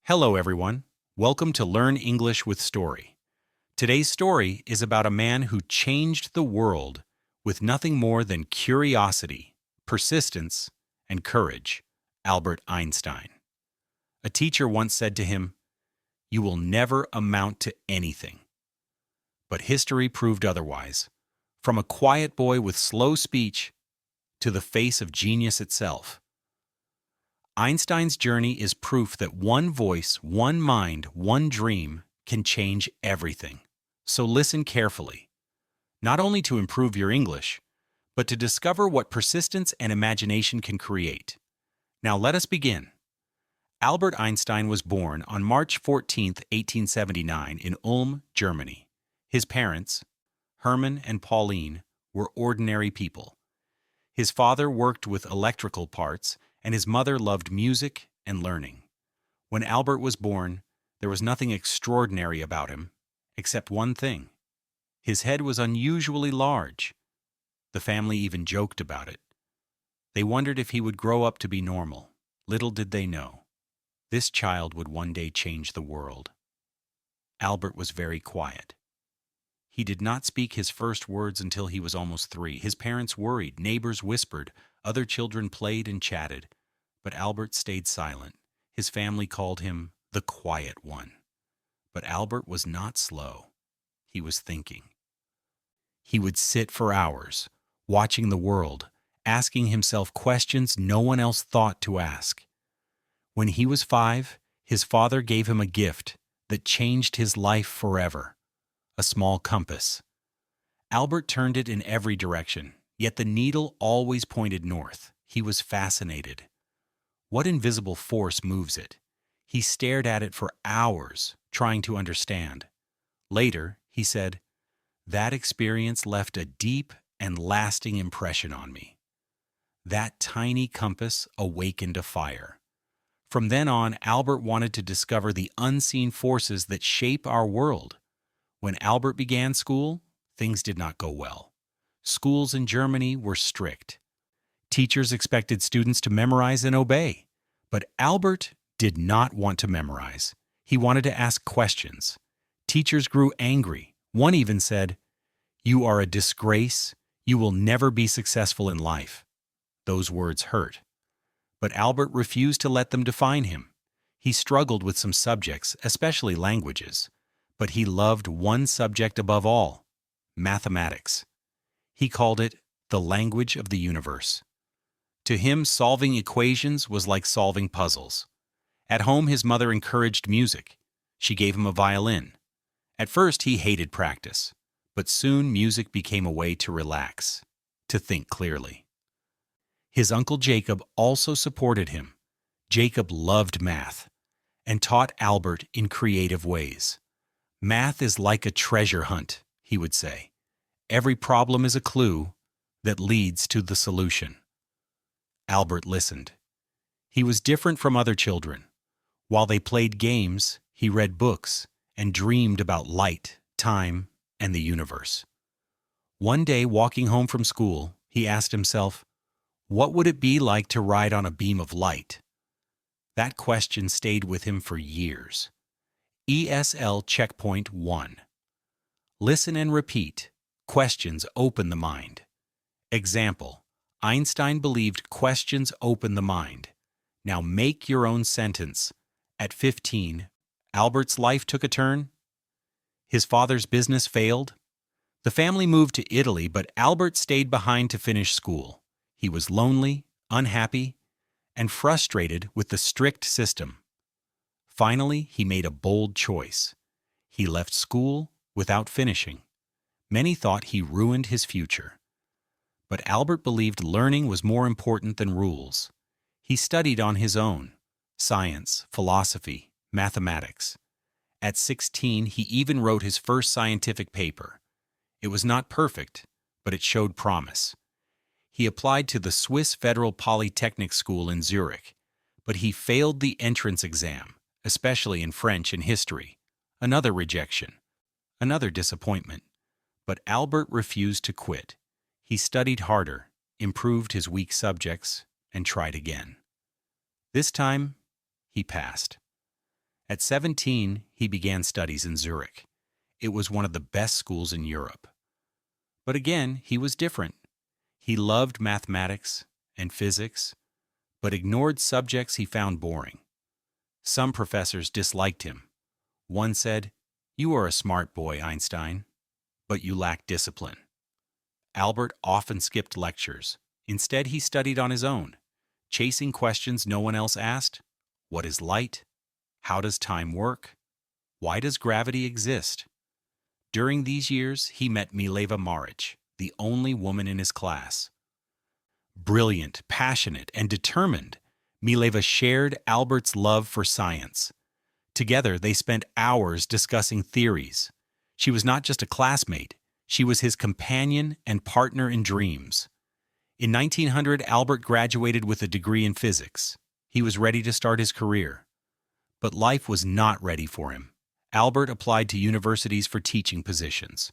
Hello, everyone. Welcome to Learn English with Story. Today's story is about a man who changed the world with nothing more than curiosity, persistence, and courage, Albert Einstein. A teacher once said to him, "You will never amount to anything." But history proved otherwise. From a quiet boy with slow speech to the face of genius itself, Einstein's journey is proof that one voice, one mind, one dream can change everything. So listen carefully, not only to improve your English, but to discover what persistence and imagination can create. Now let us begin. Albert Einstein was born on March 14, 1879 in Ulm, Germany. His parents, Hermann and Pauline, were ordinary people. His father worked with electrical parts, and his mother loved music and learning. When Albert was born, there was nothing extraordinary about him, except one thing. His head was unusually large. The family even joked about it. They wondered if he would grow up to be normal. Little did they know, this child would one day change the world. Albert was very quiet. He did not speak his first words until he was almost 3. His parents worried, neighbors whispered, other children played and chatted. But Albert stayed silent. His family called him the quiet one. But Albert was not slow. He was thinking. He would sit for hours, watching the world, asking himself questions no one else thought to ask. When he was 5, his father gave him a gift that changed his life forever: a small compass. Albert turned it in every direction, yet the needle always pointed north. He was fascinated. What invisible force moves it? He stared at it for hours, trying to understand. Later, he said, "That experience left a deep and lasting impression on me." That tiny compass awakened a fire. From then on, Albert wanted to discover the unseen forces that shape our world. When Albert began school, things did not go well. Schools in Germany were strict. Teachers expected students to memorize and obey. But Albert did not want to memorize. He wanted to ask questions. Teachers grew angry. One even said, "You are a disgrace. You will never be successful in life." Those words hurt. But Albert refused to let them define him. He struggled with some subjects, especially languages. But he loved one subject above all: mathematics. He called it the language of the universe. To him, solving equations was like solving puzzles. At home, his mother encouraged music. She gave him a violin. At first, he hated practice, but soon music became a way to relax, to think clearly. His uncle Jacob also supported him. Jacob loved math and taught Albert in creative ways. "Math is like a treasure hunt," he would say. "Every problem is a clue that leads to the solution." Albert listened. He was different from other children. While they played games, he read books and dreamed about light, time, and the universe. One day, walking home from school, he asked himself, what would it be like to ride on a beam of light? That question stayed with him for years. ESL Checkpoint 1. Listen and repeat. Questions open the mind. Example: Einstein believed questions open the mind. Now make your own sentence. At 15, Albert's life took a turn. His father's business failed. The family moved to Italy, but Albert stayed behind to finish school. He was lonely, unhappy, and frustrated with the strict system. Finally, he made a bold choice. He left school without finishing. Many thought he ruined his future. But Albert believed learning was more important than rules. He studied on his own: science, philosophy, mathematics. At 16, he even wrote his first scientific paper. It was not perfect, but it showed promise. He applied to the Swiss Federal Polytechnic School in Zurich, but he failed the entrance exam, especially in French and history. Another rejection, another disappointment. But Albert refused to quit. He studied harder, improved his weak subjects, and tried again. This time, he passed. At 17, he began studies in Zurich. It was one of the best schools in Europe. But again, he was different. He loved mathematics and physics, but ignored subjects he found boring. Some professors disliked him. One said, "You are a smart boy, Einstein, but you lack discipline." Albert often skipped lectures. Instead, he studied on his own, chasing questions no one else asked. What is light? How does time work? Why does gravity exist? During these years, he met Mileva Maric, the only woman in his class. Brilliant, passionate, and determined, Mileva shared Albert's love for science. Together, they spent hours discussing theories. She was not just a classmate, she was his companion and partner in dreams. In 1900, Albert graduated with a degree in physics. He was ready to start his career. But life was not ready for him. Albert applied to universities for teaching positions.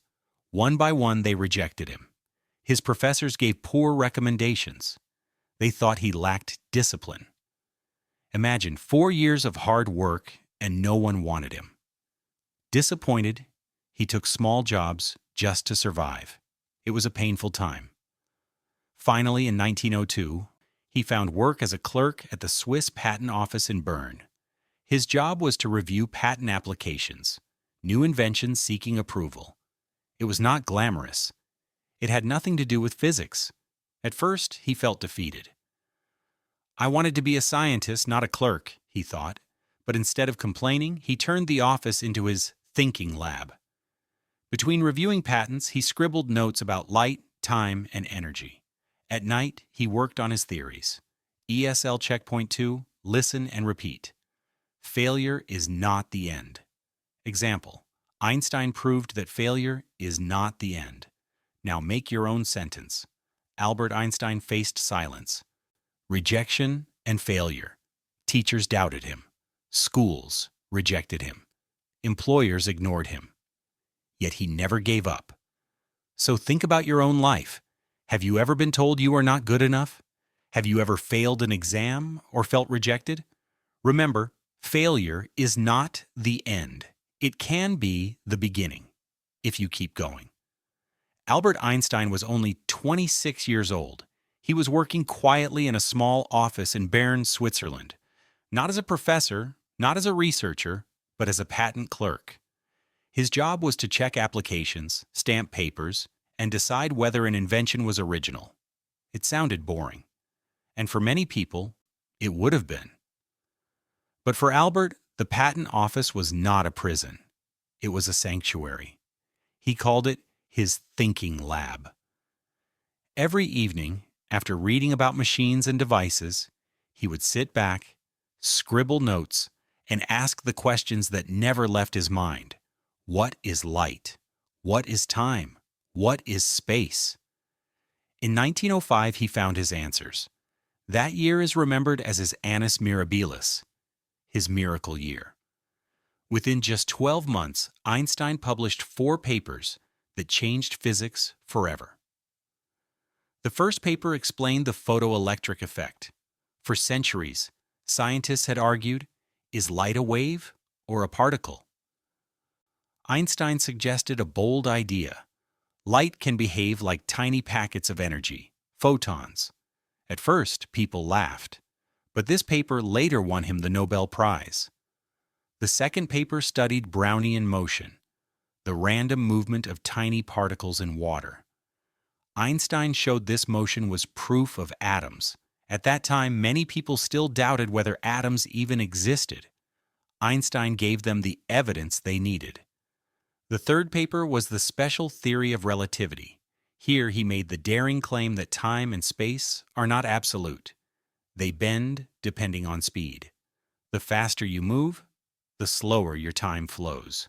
One by one, they rejected him. His professors gave poor recommendations. They thought he lacked discipline. Imagine 4 years of hard work and no one wanted him. Disappointed, he took small jobs just to survive. It was a painful time. Finally, in 1902, he found work as a clerk at the Swiss Patent Office in Bern. His job was to review patent applications, new inventions seeking approval. It was not glamorous. It had nothing to do with physics. At first, he felt defeated. "I wanted to be a scientist, not a clerk," he thought. But instead of complaining, he turned the office into his thinking lab. Between reviewing patents, he scribbled notes about light, time, and energy. At night, he worked on his theories. ESL checkpoint 2, listen and repeat. Failure is not the end. Example, Einstein proved that failure is not the end. Now make your own sentence. Albert Einstein faced silence, rejection, and failure. Teachers doubted him. Schools rejected him. Employers ignored him. Yet he never gave up. So think about your own life. Have you ever been told you are not good enough? Have you ever failed an exam or felt rejected? Remember, failure is not the end. It can be the beginning, if you keep going. Albert Einstein was only 26 years old. He was working quietly in a small office in Bern, Switzerland. Not as a professor, not as a researcher, but as a patent clerk. His job was to check applications, stamp papers, and decide whether an invention was original. It sounded boring. And for many people, it would have been. But for Albert, the patent office was not a prison. It was a sanctuary. He called it his thinking lab. Every evening, after reading about machines and devices, he would sit back, scribble notes, and ask the questions that never left his mind. What is light? What is time? What is space? In 1905, he found his answers. That year is remembered as his Annus Mirabilis, his miracle year. Within just 12 months, Einstein published 4 papers that changed physics forever. The first paper explained the photoelectric effect. For centuries, scientists had argued, is light a wave or a particle? Einstein suggested a bold idea. Light can behave like tiny packets of energy, photons. At first, people laughed, but this paper later won him the Nobel Prize. The second paper studied Brownian motion, the random movement of tiny particles in water. Einstein showed this motion was proof of atoms. At that time, many people still doubted whether atoms even existed. Einstein gave them the evidence they needed. The third paper was the special theory of relativity. Here he made the daring claim that time and space are not absolute. They bend depending on speed. The faster you move, the slower your time flows.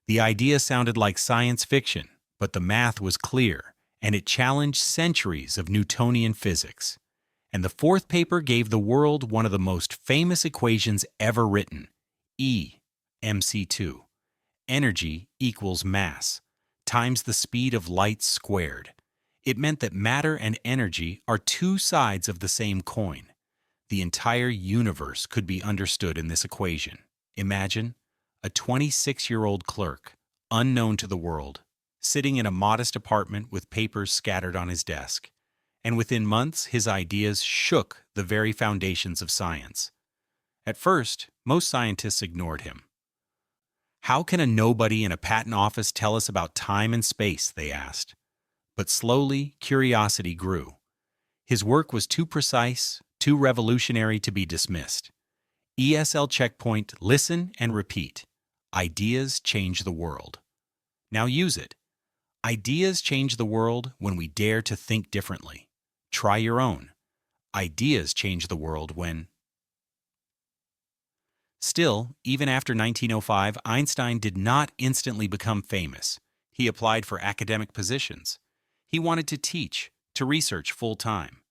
The idea sounded like science fiction, but the math was clear, and it challenged centuries of Newtonian physics. And the fourth paper gave the world one of the most famous equations ever written, E, mc2. Energy equals mass, times the speed of light squared. It meant that matter and energy are two sides of the same coin. The entire universe could be understood in this equation. Imagine a 26-year-old clerk, unknown to the world, sitting in a modest apartment with papers scattered on his desk. And within months, his ideas shook the very foundations of science. At first, most scientists ignored him. How can a nobody in a patent office tell us about time and space, they asked. But slowly, curiosity grew. His work was too precise, too revolutionary to be dismissed. ESL checkpoint, listen and repeat. Ideas change the world. Now use it. Ideas change the world when we dare to think differently. Try your own. Ideas change the world when... Still, even after 1905, Einstein did not instantly become famous. He applied for academic positions. He wanted to teach, to research full-time.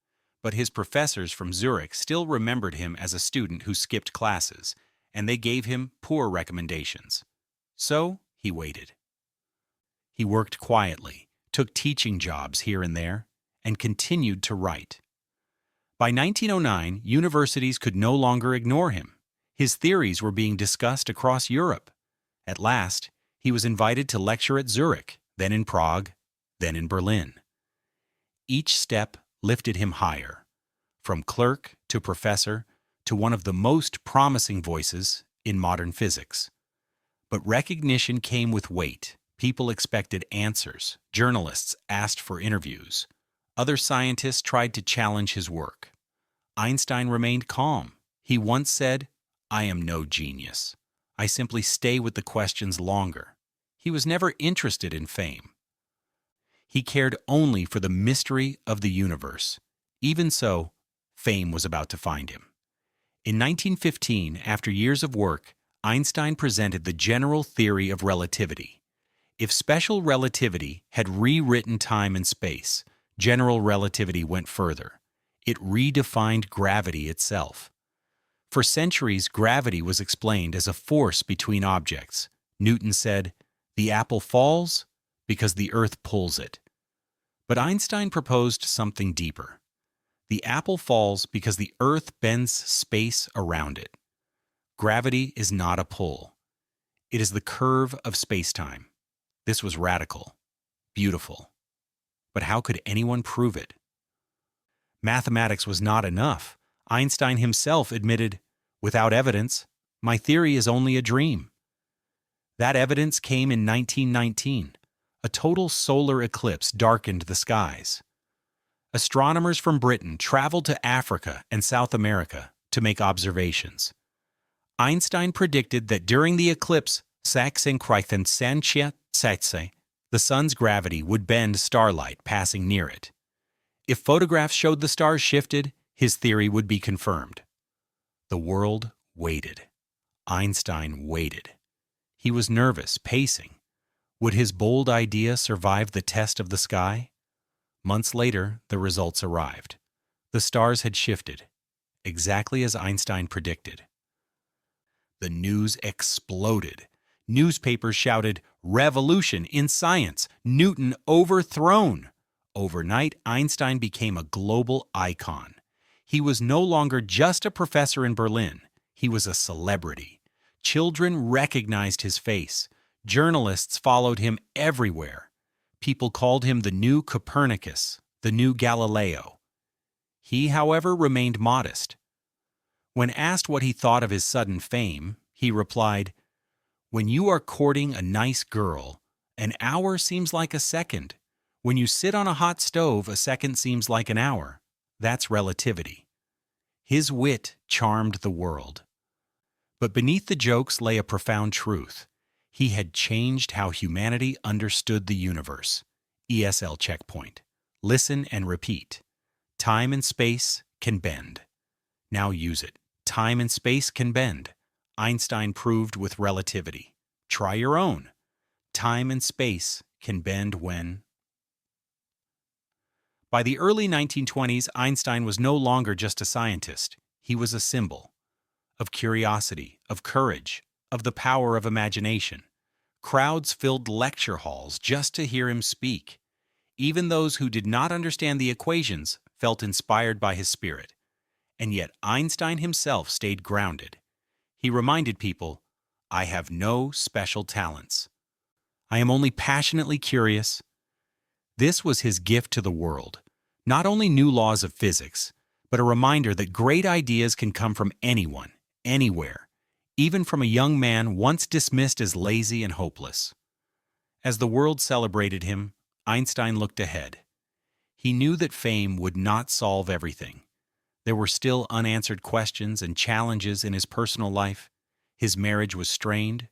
But his professors from Zurich still remembered him as a student who skipped classes, and they gave him poor recommendations. So, he waited. He worked quietly, took teaching jobs here and there, and continued to write. By 1909, universities could no longer ignore him. His theories were being discussed across Europe. At last, he was invited to lecture at Zurich, then in Prague, then in Berlin. Each step lifted him higher, from clerk to professor to one of the most promising voices in modern physics. But recognition came with weight. People expected answers. Journalists asked for interviews. Other scientists tried to challenge his work. Einstein remained calm. He once said, "I am no genius. I simply stay with the questions longer." He was never interested in fame. He cared only for the mystery of the universe. Even so, fame was about to find him. In 1915, after years of work, Einstein presented the general theory of relativity. If special relativity had rewritten time and space, general relativity went further. It redefined gravity itself. For centuries, gravity was explained as a force between objects. Newton said, "The apple falls because the earth pulls it." But Einstein proposed something deeper. The apple falls because the earth bends space around it. Gravity is not a pull. It is the curve of spacetime. This was radical, beautiful. But how could anyone prove it? Mathematics was not enough. Einstein himself admitted, "Without evidence, my theory is only a dream." That evidence came in 1919. A total solar eclipse darkened the skies. Astronomers from Britain traveled to Africa and South America to make observations. Einstein predicted that during the eclipse, the sun's gravity would bend starlight passing near it. If photographs showed the stars shifted, his theory would be confirmed. The world waited. Einstein waited. He was nervous, pacing. Would his bold idea survive the test of the sky? Months later, the results arrived. The stars had shifted, exactly as Einstein predicted. The news exploded. Newspapers shouted, "Revolution in science! Newton overthrown!" Overnight, Einstein became a global icon. He was no longer just a professor in Berlin. He was a celebrity. Children recognized his face. Journalists followed him everywhere. People called him the new Copernicus, the new Galileo. He, however, remained modest. When asked what he thought of his sudden fame, he replied, "When you are courting a nice girl, an hour seems like a second. When you sit on a hot stove, a second seems like an hour. That's relativity." His wit charmed the world. But beneath the jokes lay a profound truth. He had changed how humanity understood the universe. ESL checkpoint. Listen and repeat. Time and space can bend. Now use it. Time and space can bend. Einstein proved with relativity. Try your own. Time and space can bend when... By the early 1920s, Einstein was no longer just a scientist. He was a symbol of curiosity, of courage, of the power of imagination. Crowds filled lecture halls just to hear him speak. Even those who did not understand the equations felt inspired by his spirit. And yet Einstein himself stayed grounded. He reminded people, I have no special talents. I am only passionately curious. This was his gift to the world. Not only new laws of physics, but a reminder that great ideas can come from anyone, anywhere, even from a young man once dismissed as lazy and hopeless. As the world celebrated him, Einstein looked ahead. He knew that fame would not solve everything. There were still unanswered questions and challenges in his personal life. His marriage was strained.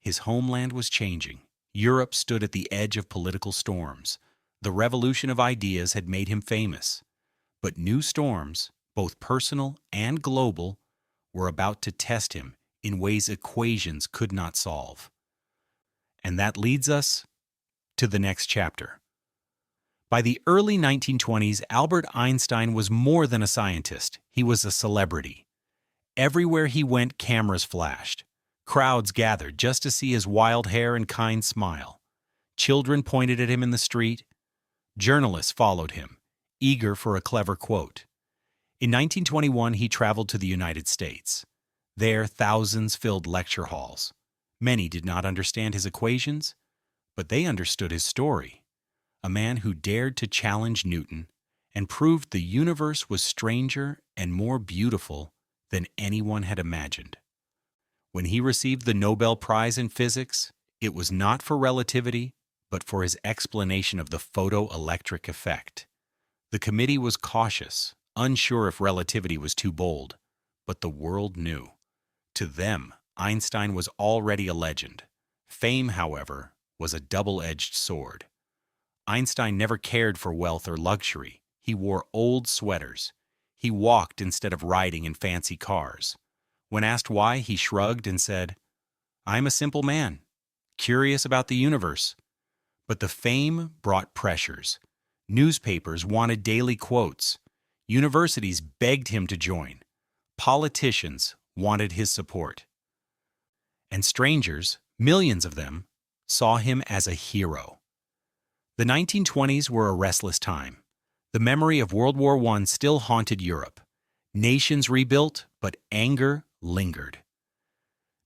His homeland was changing. Europe stood at the edge of political storms. The revolution of ideas had made him famous. But new storms, both personal and global, were about to test him in ways equations could not solve. And that leads us to the next chapter. By the early 1920s, Albert Einstein was more than a scientist. He was a celebrity. Everywhere he went, cameras flashed. Crowds gathered just to see his wild hair and kind smile. Children pointed at him in the street. Journalists followed him, eager for a clever quote. In 1921, he traveled to the United States. There, thousands filled lecture halls. Many did not understand his equations, but they understood his story. A man who dared to challenge Newton and proved the universe was stranger and more beautiful than anyone had imagined. When he received the Nobel Prize in Physics, it was not for relativity, but for his explanation of the photoelectric effect. The committee was cautious, unsure if relativity was too bold, but the world knew. To them, Einstein was already a legend. Fame, however, was a double-edged sword. Einstein never cared for wealth or luxury. He wore old sweaters. He walked instead of riding in fancy cars. When asked why, he shrugged and said, "I'm a simple man, curious about the universe." But the fame brought pressures. Newspapers wanted daily quotes. Universities begged him to join. Politicians wanted his support. And strangers, millions of them, saw him as a hero. The 1920s were a restless time. The memory of World War I still haunted Europe. Nations rebuilt, but anger lingered.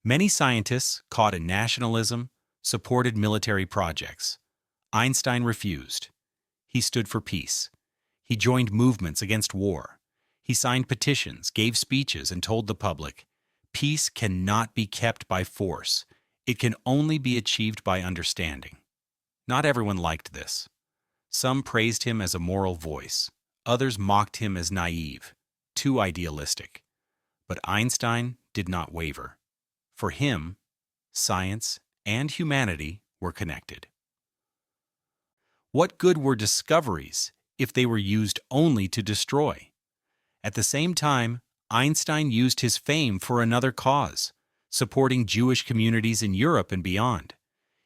Many scientists, caught in nationalism, supported military projects. Einstein refused. He stood for peace. He joined movements against war. He signed petitions, gave speeches, and told the public, "Peace cannot be kept by force. It can only be achieved by understanding." Not everyone liked this. Some praised him as a moral voice. Others mocked him as naive, too idealistic. But Einstein did not waver. For him, science and humanity were connected. What good were discoveries if they were used only to destroy? At the same time, Einstein used his fame for another cause, supporting Jewish communities in Europe and beyond.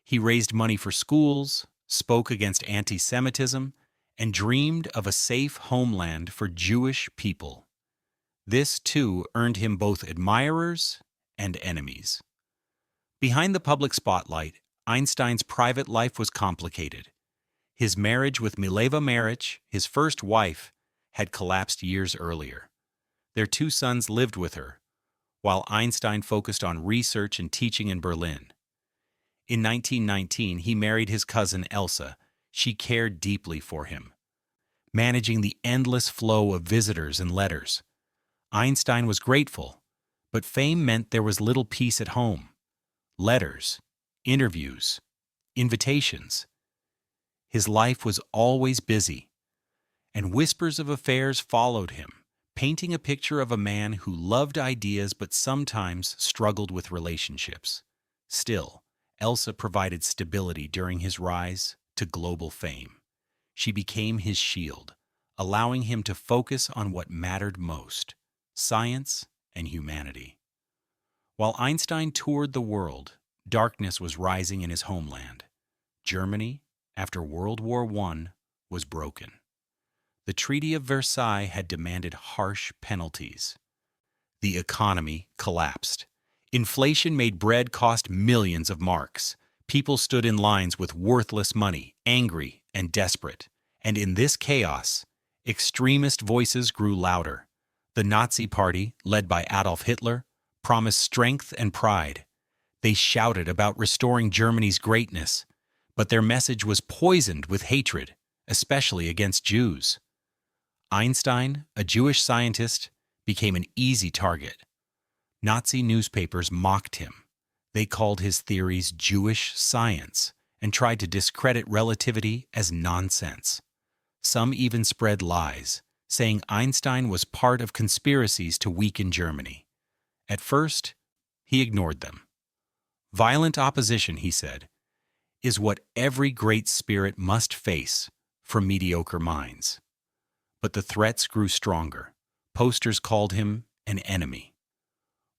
He raised money for schools, spoke against anti-Semitism, and dreamed of a safe homeland for Jewish people. This, too, earned him both admirers and enemies. Behind the public spotlight, Einstein's private life was complicated. His marriage with Mileva Maric, his first wife, had collapsed years earlier. Their 2 sons lived with her, while Einstein focused on research and teaching in Berlin. In 1919, he married his cousin Elsa. She cared deeply for him, managing the endless flow of visitors and letters. Einstein was grateful, but fame meant there was little peace at home. Letters, interviews, invitations. His life was always busy, and whispers of affairs followed him, painting a picture of a man who loved ideas but sometimes struggled with relationships. Still, Elsa provided stability during his rise to global fame. She became his shield, allowing him to focus on what mattered most: science and humanity. While Einstein toured the world, darkness was rising in his homeland. Germany, after World War I, was broken. The Treaty of Versailles had demanded harsh penalties. The economy collapsed. Inflation made bread cost millions of marks. People stood in lines with worthless money, angry and desperate. And in this chaos, extremist voices grew louder. The Nazi Party, led by Adolf Hitler, promised strength and pride. They shouted about restoring Germany's greatness, but their message was poisoned with hatred, especially against Jews. Einstein, a Jewish scientist, became an easy target. Nazi newspapers mocked him. They called his theories Jewish science and tried to discredit relativity as nonsense. Some even spread lies, saying Einstein was part of conspiracies to weaken Germany. At first, he ignored them. Violent opposition, he said, is what every great spirit must face from mediocre minds. But the threats grew stronger. Posters called him an enemy.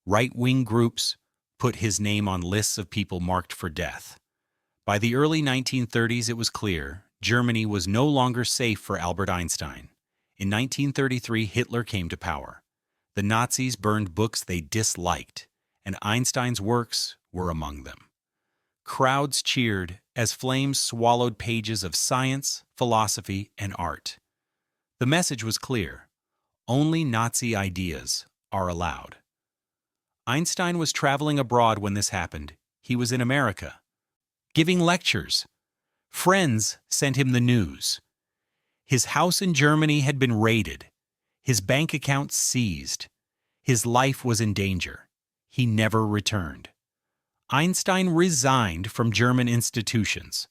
Right-wing groups put his name on lists of people marked for death. By the early 1930s, it was clear Germany was no longer safe for Albert Einstein. In 1933, Hitler came to power. The Nazis burned books they disliked, and Einstein's works were among them. Crowds cheered as flames swallowed pages of science, philosophy, and art. The message was clear: only Nazi ideas are allowed. Einstein was traveling abroad when this happened. He was in America, giving lectures. Friends sent him the news. His house in Germany had been raided, his bank accounts seized. His life was in danger. He never returned. Einstein resigned from German institutions.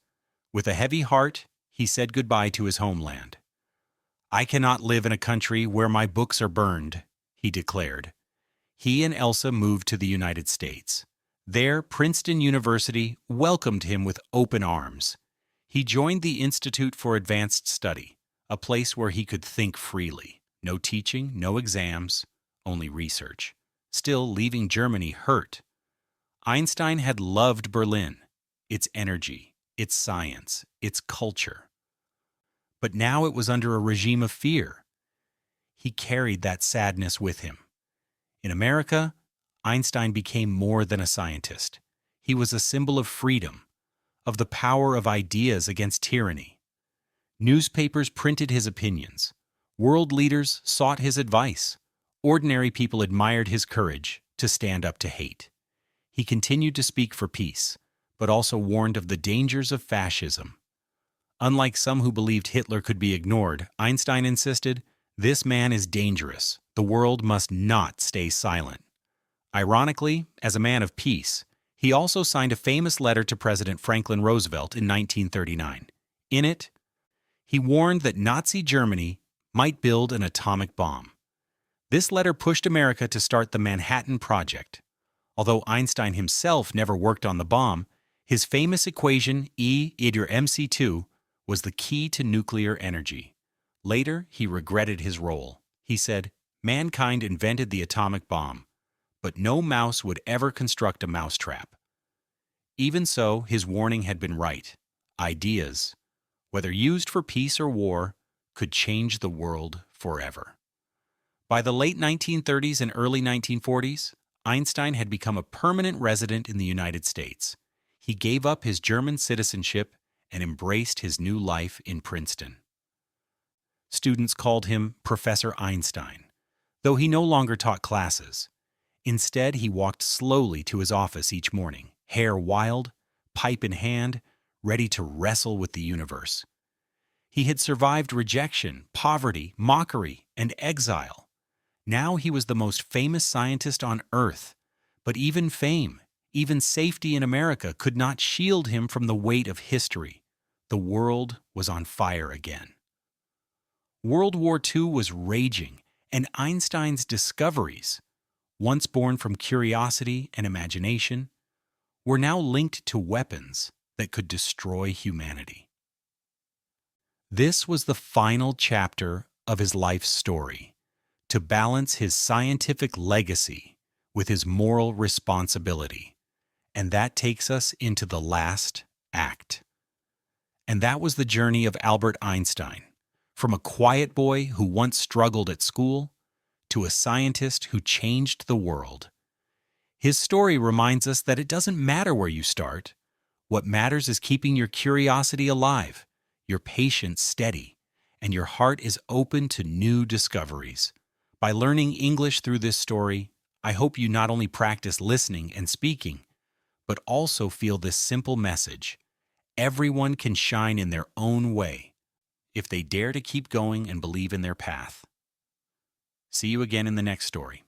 With a heavy heart, he said goodbye to his homeland. "I cannot live in a country where my books are burned," he declared. He and Elsa moved to the United States. There, Princeton University welcomed him with open arms. He joined the Institute for Advanced Study, a place where he could think freely. No teaching, no exams, only research. Still, leaving Germany hurt. Einstein had loved Berlin, its energy, its science, its culture. But now it was under a regime of fear. He carried that sadness with him. In America, Einstein became more than a scientist. He was a symbol of freedom, of the power of ideas against tyranny. Newspapers printed his opinions. World leaders sought his advice. Ordinary people admired his courage to stand up to hate. He continued to speak for peace, but also warned of the dangers of fascism. Unlike some who believed Hitler could be ignored, Einstein insisted, "This man is dangerous. The world must not stay silent." Ironically, as a man of peace, he also signed a famous letter to President Franklin Roosevelt in 1939. In it, he warned that Nazi Germany might build an atomic bomb. This letter pushed America to start the Manhattan Project. Although Einstein himself never worked on the bomb, his famous equation E=mc2 was the key to nuclear energy. Later, he regretted his role. He said, "Mankind invented the atomic bomb, but no mouse would ever construct a mousetrap." Even so, his warning had been right. Ideas, whether used for peace or war, could change the world forever. By the late 1930s and early 1940s, Einstein had become a permanent resident in the United States. He gave up his German citizenship and embraced his new life in Princeton. Students called him Professor Einstein, though he no longer taught classes. Instead, he walked slowly to his office each morning, hair wild, pipe in hand, ready to wrestle with the universe. He had survived rejection, poverty, mockery, and exile. Now he was the most famous scientist on Earth, but even fame, even safety in America could not shield him from the weight of history. The world was on fire again. World War II was raging, and Einstein's discoveries, once born from curiosity and imagination, were now linked to weapons that could destroy humanity. This was the final chapter of his life's story, to balance his scientific legacy with his moral responsibility. And that takes us into the last act. And that was the journey of Albert Einstein, from a quiet boy who once struggled at school to a scientist who changed the world. His story reminds us that it doesn't matter where you start. What matters is keeping your curiosity alive, your patience steady, and your heart is open to new discoveries. By learning English through this story, I hope you not only practice listening and speaking, but also feel this simple message: everyone can shine in their own way if they dare to keep going and believe in their path. See you again in the next story.